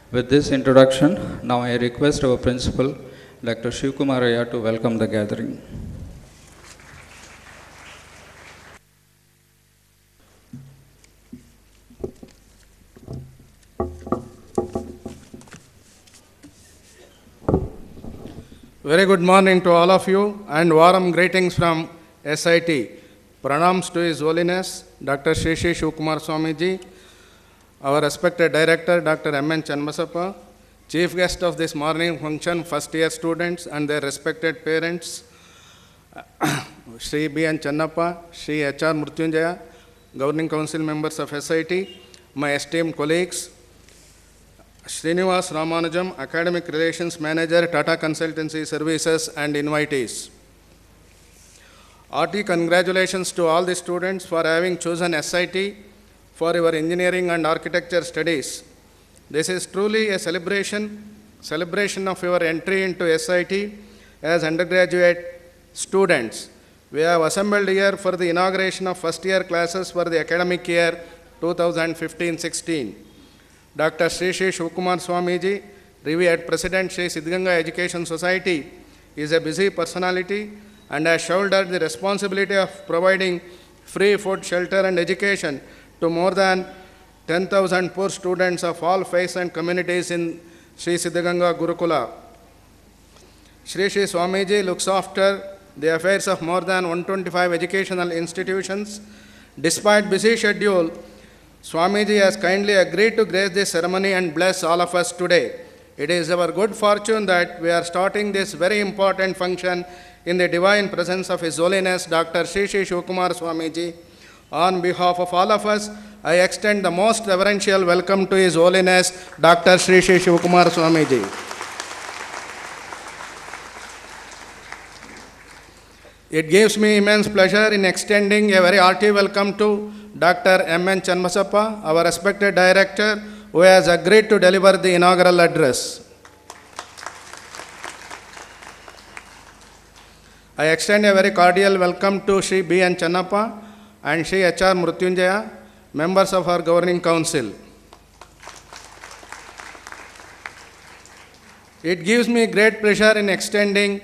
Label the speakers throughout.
Speaker 1: With this introduction, now I request our principal, Dr. Shivkumaraya, to welcome the gathering.
Speaker 2: Very good morning to all of you and warm greetings from SIT. Pranams to His Holiness Dr. Shri Shri Shivkumar Swamiji, our respected Director Dr. M.N. Channabasappa, Chief Guest of this morning function, first year students and their respected parents, Shri B.N. Channappa, Shri H.R. Mrutyunjaya, Governing Council members of SIT, my esteemed colleagues, Srinivas Ramanujam, Academic Relations Manager, Tata Consultancy Services, and invitees. Hearty congratulations to all the students for having chosen SIT for your engineering and architecture studies. This is truly a celebration of your entry into SIT as undergraduate students. We have assembled here for the inauguration of first year classes for the academic year 2015-16. Dr. Shri Shri Shivkumar Swamiji, revered President Shri Siddhganga Education Society, is a busy personality and has shouldered the responsibility of providing free food, shelter and education to more than 10,000 poor students of all faiths and communities in Shri Siddhganga Gurukula. Shri Shri Swamiji looks after the affairs of more than 125 educational institutions. Despite busy schedule, Swamiji has kindly agreed to grace this ceremony and bless all of us today. It is our good fortune that we are starting this very important function in the divine presence of His Holiness Dr. Shri Shri Shivkumar Swamiji. On behalf of all of us, I extend the most reverential welcome to His Holiness Dr. Shri Shri Shivkumar Swamiji. It gives me immense pleasure in extending a very hearty welcome to Dr. M.N. Channabasappa, our respected director, who has agreed to deliver the inaugural address. I extend a very cordial welcome to Shri B.N. Channappa and Shri H.R. Mrutyunjaya, members of our governing council. It gives me great pleasure in extending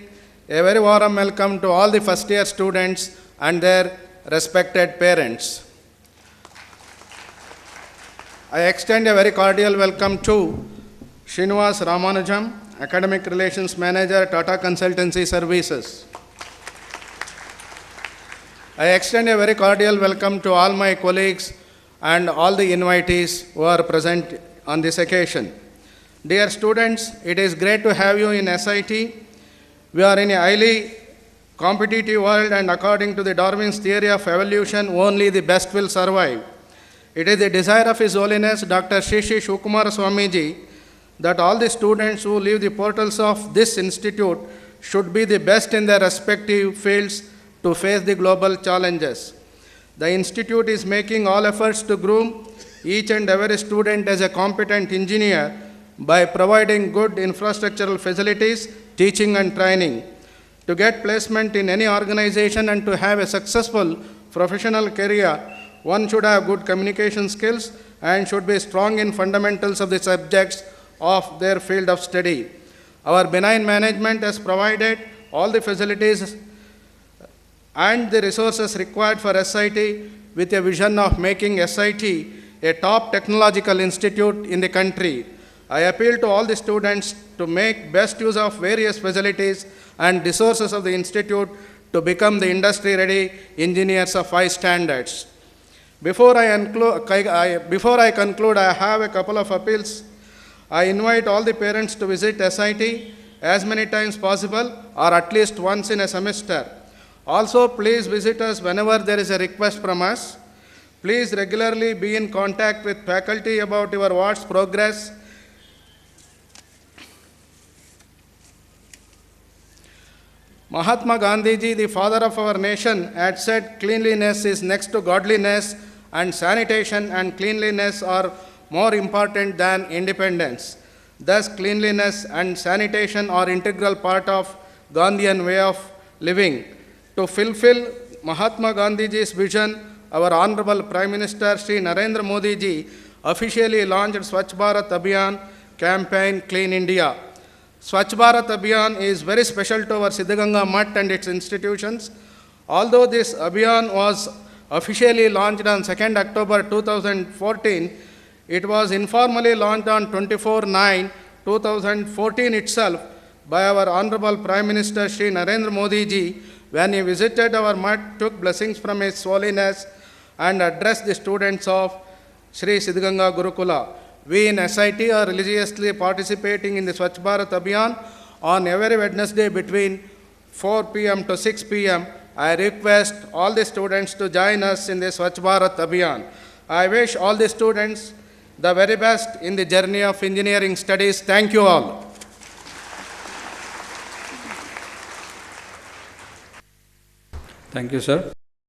Speaker 2: a very warm welcome to all the first year students and their respected parents. I extend a very cordial welcome to Srinivas Ramanujam, Academic Relations Manager, Tata Consultancy Services. I extend a very cordial welcome to all my colleagues and all the invitees who are present on this occasion. Dear students, it is great to have you in SIT. We are in a highly competitive world, and according to the Darwin's theory of evolution, only the best will survive. It is the desire of His Holiness Dr. Shri Shri Shivkumar Swamiji that all the students who leave the portals of this institute should be the best in their respective fields to face the global challenges. The institute is making all efforts to groom each and every student as a competent engineer by providing good infrastructural facilities, teaching and training. To get placement in any organization and to have a successful professional career, one should have good communication skills and should be strong in fundamentals of the subjects of their field of study. Our benign management has provided all the facilities and the resources required for SIT with a vision of making SIT a top technological institute in the country. I appeal to all the students to make best use of various facilities and resources of the institute to become the industry-ready engineers of high standards. Before I conclude, I have a couple of appeals. I invite all the parents to visit SIT as many times possible or at least once in a semester. Also, please visit us whenever there is a request from us. Please regularly be in contact with faculty about your work's progress. Mahatma Gandhiji, the father of our nation, had said cleanliness is next to godliness, and sanitation and cleanliness are more important than independence. Thus, cleanliness and sanitation are integral part of Gandhian way of living. To fulfill Mahatma Gandhiji's vision, our Honorable Prime Minister Shri Narendra Modi ji officially launched Swachh Bharat Abhiyan, campaign Clean India. Swachh Bharat Abhiyan is very special to our Siddhaganga Mutt and its institutions. Although this Abhiyan was officially launched on 2nd October 2014, it was informally launched on 24/9/2014 itself by our Honorable Prime Minister Shri Narendra Modi ji when he visited our mutt, took blessings from His Holiness and addressed the students of Shri Siddhaganga Gurukula. We in SIT are religiously participating in the Swachh Bharat Abhiyan on every Wednesday between 4 p.m. to 6 p.m. I request all the students to join us in the Swachh Bharat Abhiyan. I wish all the students the very best in the journey of engineering studies. Thank you all.
Speaker 1: Thank you, sir.